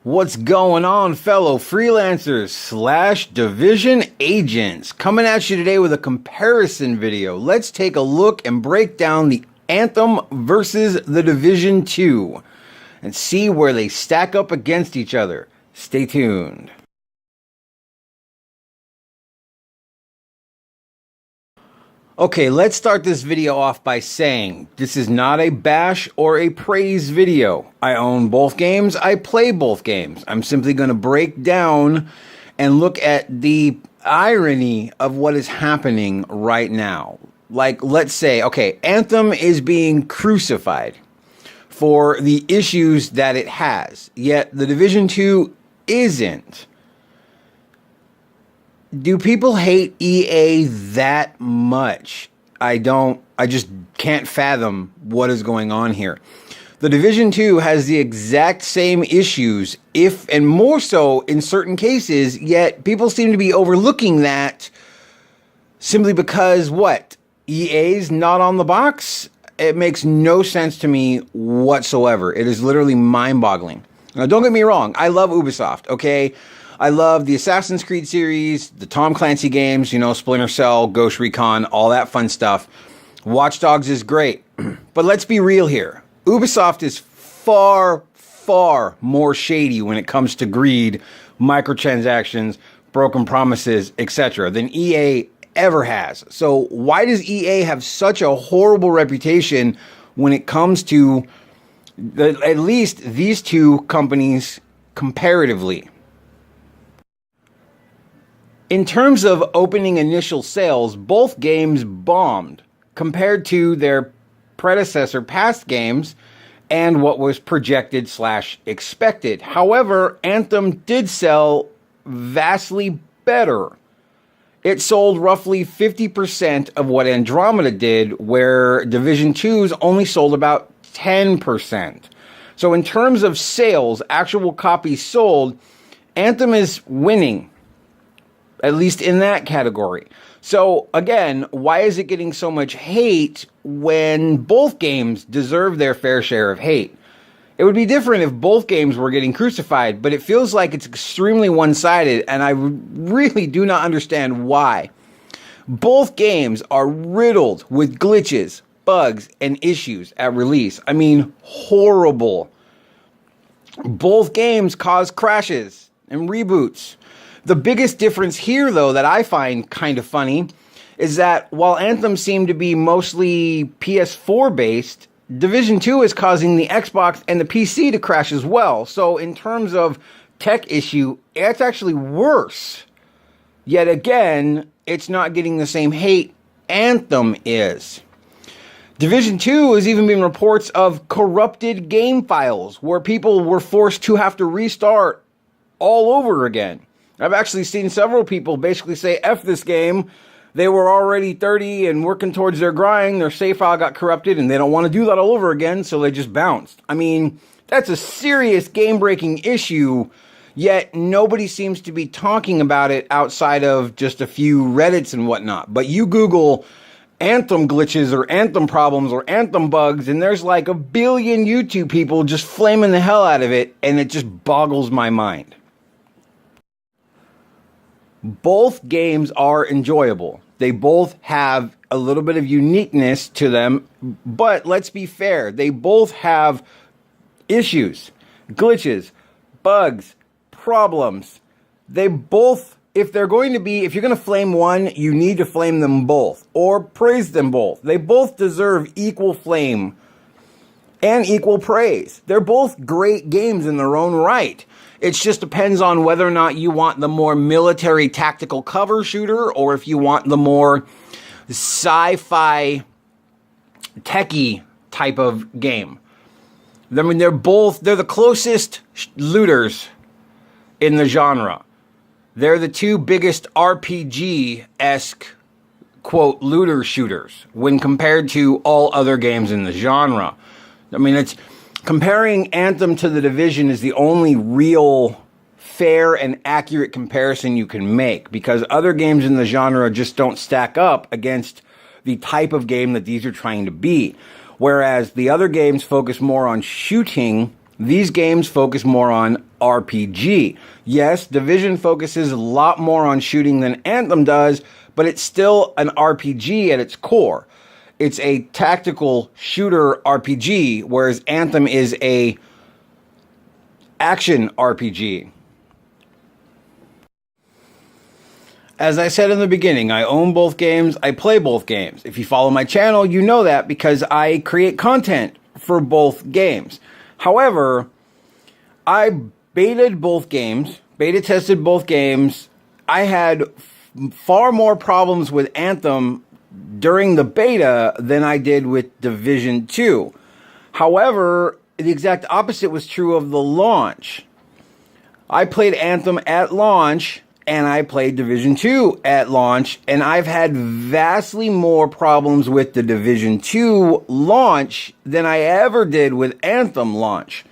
What's going on, fellow freelancers slash division agents? Coming at you today with a comparison video. Let's take a look and break down the Anthem versus the Division 2 and see where they stack up against each other. Stay tuned. Okay, let's start this video off by saying this is not a bash or a praise video. I own both games. I play both games. I'm simply going to break down and look at the irony of what is happening right now. Like, let's say, okay, Anthem is being crucified for the issues that it has, yet the Division 2 isn't. Do people hate EA that much? I just can't fathom what is going on here. The Division 2 has the exact same issues, if and more so in certain cases, yet people seem to be overlooking that simply because what? EA's not on the box? It makes no sense to me whatsoever. It is literally mind-boggling. Now, don't get me wrong. I love Ubisoft, okay? I love the Assassin's Creed series, the Tom Clancy games, you know, Splinter Cell, Ghost Recon, all that fun stuff. Watch Dogs is great. But let's be real here. Ubisoft is far, far more shady when it comes to greed, microtransactions, broken promises, etc. than EA ever has. So why does EA have such a horrible reputation when it comes to at least these two companies comparatively? In terms of opening initial sales, both games bombed compared to their predecessor past games and what was projected / expected. However, Anthem did sell vastly better. It sold roughly 50% of what Andromeda did, where Division 2's only sold about 10%. So in terms of sales, actual copies sold, Anthem is winning, at least in that category. So again, why is it getting so much hate when both games deserve their fair share of hate? It would be different if both games were getting crucified, but it feels like it's extremely one-sided, and I really do not understand why. Both games are riddled with glitches, bugs, and issues at release. I mean, horrible. Both games cause crashes and reboots. The biggest difference here, though, that I find kind of funny is that while Anthem seemed to be mostly PS4 based, Division 2 is causing the Xbox and the PC to crash as well. So in terms of tech issue, it's actually worse. Yet again, it's not getting the same hate Anthem is. Division 2 has even been reports of corrupted game files where people were forced to have to restart all over again. I've actually seen several people basically say, F this game. They were already 30 and working towards their grind. Their save file got corrupted and they don't want to do that all over again, so they just bounced. I mean, that's a serious game-breaking issue, yet nobody seems to be talking about it outside of just a few Reddits and whatnot. But you Google Anthem glitches or Anthem problems or Anthem bugs, and there's like a billion YouTube people just flaming the hell out of it, and it just boggles my mind. Both games are enjoyable. They both have a little bit of uniqueness to them, but let's be fair. They both have issues, glitches, bugs, problems. They both, if you're going to flame one, you need to flame them both or praise them both. They both deserve equal flame and equal praise. They're both great games in their own right. It just depends on whether or not you want the more military tactical cover shooter or if you want the more sci-fi techie type of game. I mean, they're the closest looters in the genre. They're the two biggest RPG-esque, quote, looter shooters when compared to all other games in the genre. I mean, comparing Anthem to The Division is the only real fair and accurate comparison you can make, because other games in the genre just don't stack up against the type of game that these are trying to be. Whereas the other games focus more on shooting These games focus more on RPG. Yes, Division focuses a lot more on shooting than Anthem does, but it's still an RPG at its core. It's a tactical shooter RPG, whereas Anthem is a action RPG. As I said in the beginning, I own both games, I play both games. If you follow my channel, you know that because I create content for both games. However, I beta tested both games. I had far more problems with Anthem during the beta than I did with Division 2. However, the exact opposite was true of the launch. I played Anthem at launch, and I played Division 2 at launch, and I've had vastly more problems with the Division 2 launch than I ever did with Anthem launch.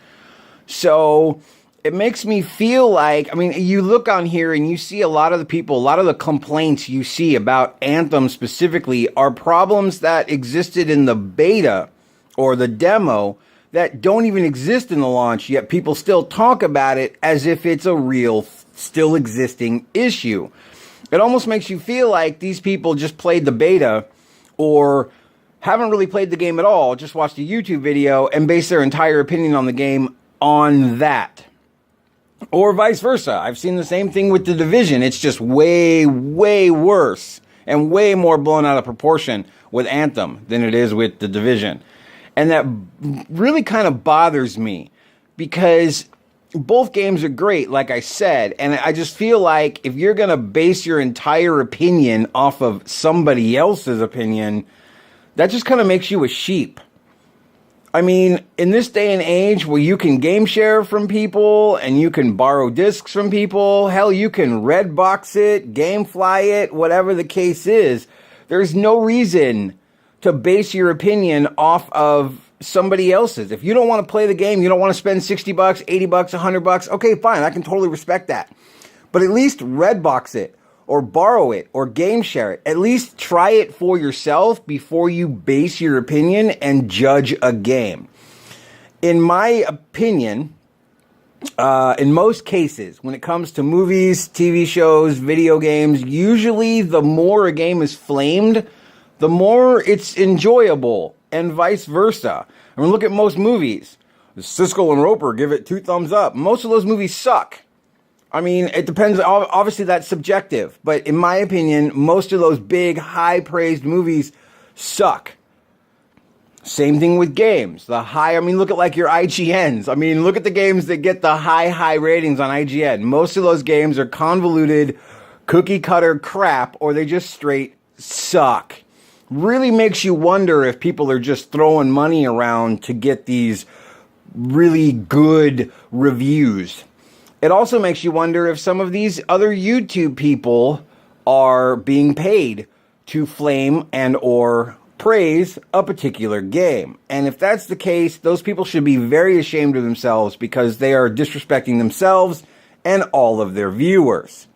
So it makes me feel like, I mean, you look on here and you see a lot of the people, a lot of the complaints you see about Anthem specifically are problems that existed in the beta or the demo that don't even exist in the launch, yet people still talk about it as if it's a real, still existing issue. It almost makes you feel like these people just played the beta or haven't really played the game at all, just watched a YouTube video and based their entire opinion on the game on that. Or vice versa. I've seen the same thing with The Division. It's just way, way worse and way more blown out of proportion with Anthem than it is with The Division. And that really kind of bothers me because both games are great, like I said. And I just feel like if you're going to base your entire opinion off of somebody else's opinion, that just kind of makes you a sheep. I mean, in this day and age where you can game share from people and you can borrow discs from people, hell, you can Redbox it, Gamefly it, whatever the case is, there's no reason to base your opinion off of somebody else's. If you don't want to play the game, you don't want to spend $60, $80, $100, okay, fine, I can totally respect that. But at least Redbox it, or borrow it, or game share it. At least try it for yourself before you base your opinion and judge a game. In my opinion, in most cases, when it comes to movies, TV shows, video games, usually the more a game is flamed, the more it's enjoyable, and vice versa. I mean, look at most movies. Siskel and Roper give it 2 thumbs up. Most of those movies suck. I mean, it depends. Obviously, that's subjective. But in my opinion, most of those big, high-praised movies suck. Same thing with games. Look at like your IGNs. I mean, look at the games that get the high ratings on IGN. Most of those games are convoluted, cookie-cutter crap, or they just straight suck. Really makes you wonder if people are just throwing money around to get these really good reviews. It also makes you wonder if some of these other YouTube people are being paid to flame and or praise a particular game. And if that's the case, those people should be very ashamed of themselves because they are disrespecting themselves and all of their viewers.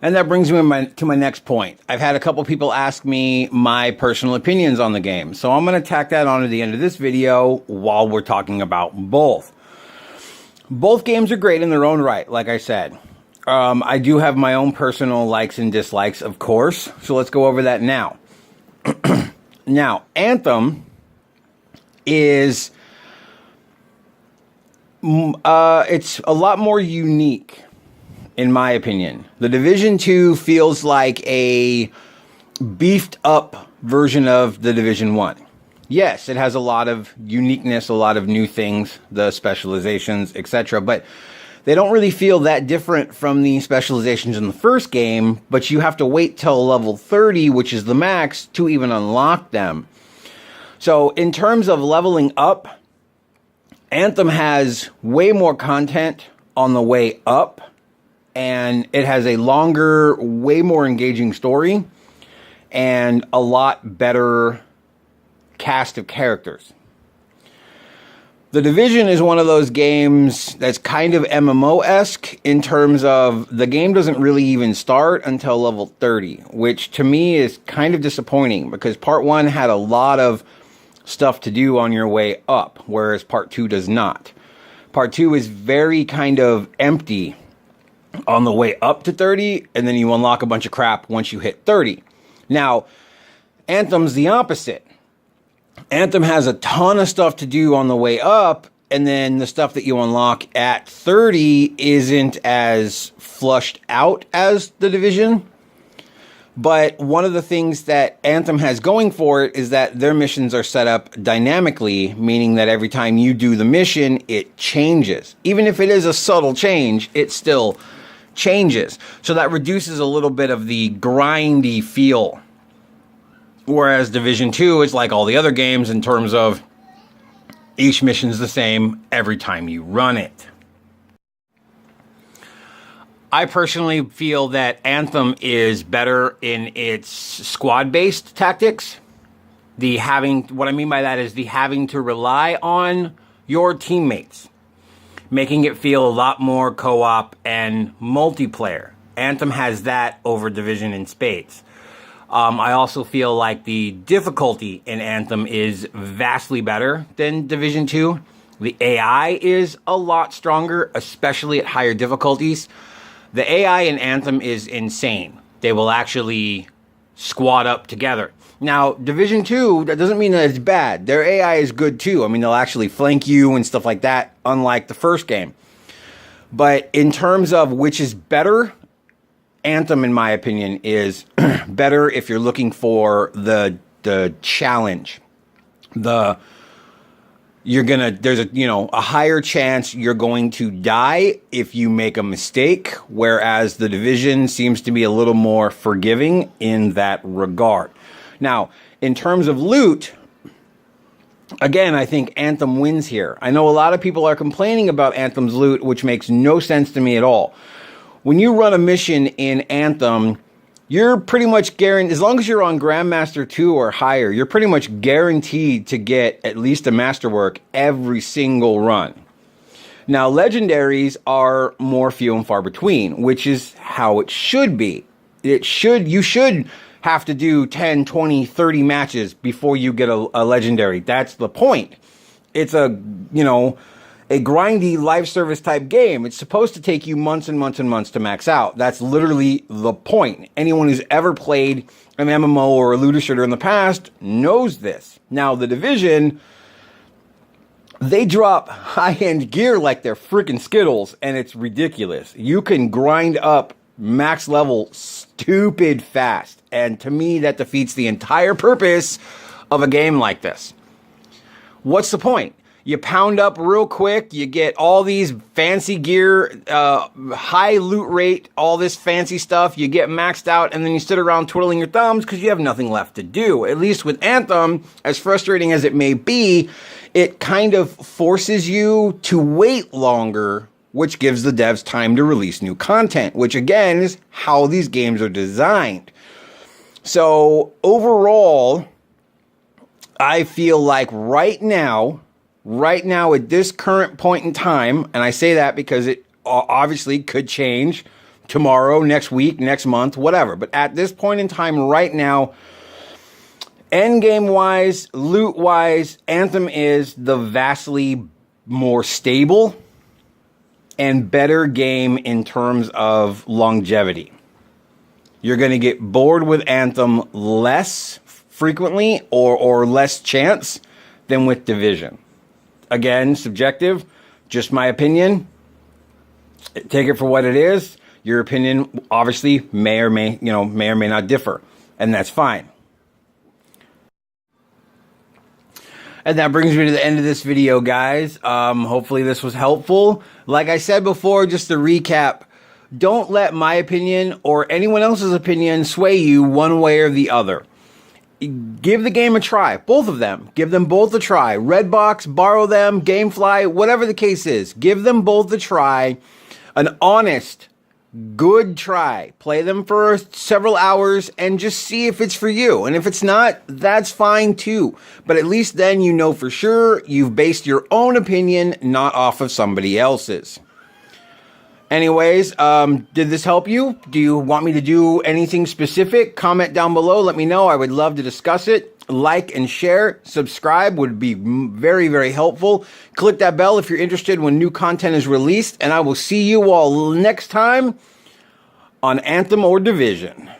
And that brings me to my next point. I've had a couple people ask me my personal opinions on the game. So I'm going to tack that on to the end of this video while we're talking about both. Both games are great in their own right, like I said. I do have my own personal likes and dislikes, of course. So let's go over that now. Now, Anthem is... it's a lot more unique, in my opinion. The Division 2 feels like a beefed up version of the Division 1. Yes, it has a lot of uniqueness, a lot of new things, the specializations, etc. But they don't really feel that different from the specializations in the first game, but you have to wait till level 30, which is the max, to even unlock them. So in terms of leveling up, Anthem has way more content on the way up, and it has a longer, way more engaging story, and a lot better cast of characters. The Division is one of those games that's kind of MMO-esque in terms of the game doesn't really even start until level 30, which to me is kind of disappointing because part 1 had a lot of stuff to do on your way up, whereas Part 2 does not. Part 2 is very kind of empty on the way up to 30, and then you unlock a bunch of crap once you hit 30. Now, Anthem's the opposite. Anthem has a ton of stuff to do on the way up, and then the stuff that you unlock at 30 isn't as flushed out as The Division. But one of the things that Anthem has going for it is that their missions are set up dynamically, meaning that every time you do the mission, it changes. Even if it is a subtle change, it still changes. So that reduces a little bit of the grindy feel. Whereas Division 2 is like all the other games in terms of each mission's the same every time you run it. I personally feel that Anthem is better in its squad-based tactics. What I mean by that is the having to rely on your teammates, making it feel a lot more co-op and multiplayer. Anthem has that over Division in spades. I also feel like the difficulty in Anthem is vastly better than Division 2. The AI is a lot stronger, especially at higher difficulties. The AI in Anthem is insane. They will actually squad up together. Now, Division 2, that doesn't mean that it's bad. Their AI is good too. I mean, they'll actually flank you and stuff like that, unlike the first game. But in terms of which is better, Anthem, in my opinion, is better if you're looking for the challenge. There's a higher chance you're going to die if you make a mistake, whereas the Division seems to be a little more forgiving in that regard. Now, in terms of loot, again, I think Anthem wins here. I know a lot of people are complaining about Anthem's loot, which makes no sense to me at all. When you run a mission in Anthem, you're pretty much guaranteed, as long as you're on Grandmaster 2 or higher, you're pretty much guaranteed to get at least a Masterwork every single run. Now, Legendaries are more few and far between, which is how it should be. You should have to do 10, 20, 30 matches before you get a Legendary. That's the point. It's a grindy live service type game. It's supposed to take you months and months and months to max out. That's literally the point. Anyone who's ever played an MMO or a looter shooter in the past knows this. Now, the Division, they drop high-end gear like they're freaking Skittles, and it's ridiculous. You can grind up max level stupid fast, and to me, that defeats the entire purpose of a game like this. What's the point? You pound up real quick, you get all these fancy gear, high loot rate, all this fancy stuff, you get maxed out, and then you sit around twiddling your thumbs because you have nothing left to do. At least with Anthem, as frustrating as it may be, it kind of forces you to wait longer, which gives the devs time to release new content, which again is how these games are designed. So overall, I feel like right now at this current point in time, and I say that because it obviously could change tomorrow, next week, next month, whatever. But at this point in time right now, endgame-wise, loot-wise, Anthem is the vastly more stable and better game in terms of longevity. You're going to get bored with Anthem less frequently or less chance than with Division. Again, subjective, just my opinion. Take it for what it is. Your opinion obviously may or may not differ, and that's fine. And that brings me to the end of this video, guys. Hopefully this was helpful. Like I said before, just to recap, don't let my opinion or anyone else's opinion sway you one way or the other. Give the game a try. Both of them. Give them both a try. Redbox, borrow them, Gamefly, whatever the case is. Give them both a try. An honest, good try. Play them for several hours and just see if it's for you. And if it's not, that's fine too. But at least then you know for sure you've based your own opinion, not off of somebody else's. Anyways, did this help you? Do you want me to do anything specific? Comment down below. Let me know. I would love to discuss it. like and share. Subscribe would be very, very helpful. Click that bell if you're interested when new content is released. And I will see you all next time on Anthem or Division.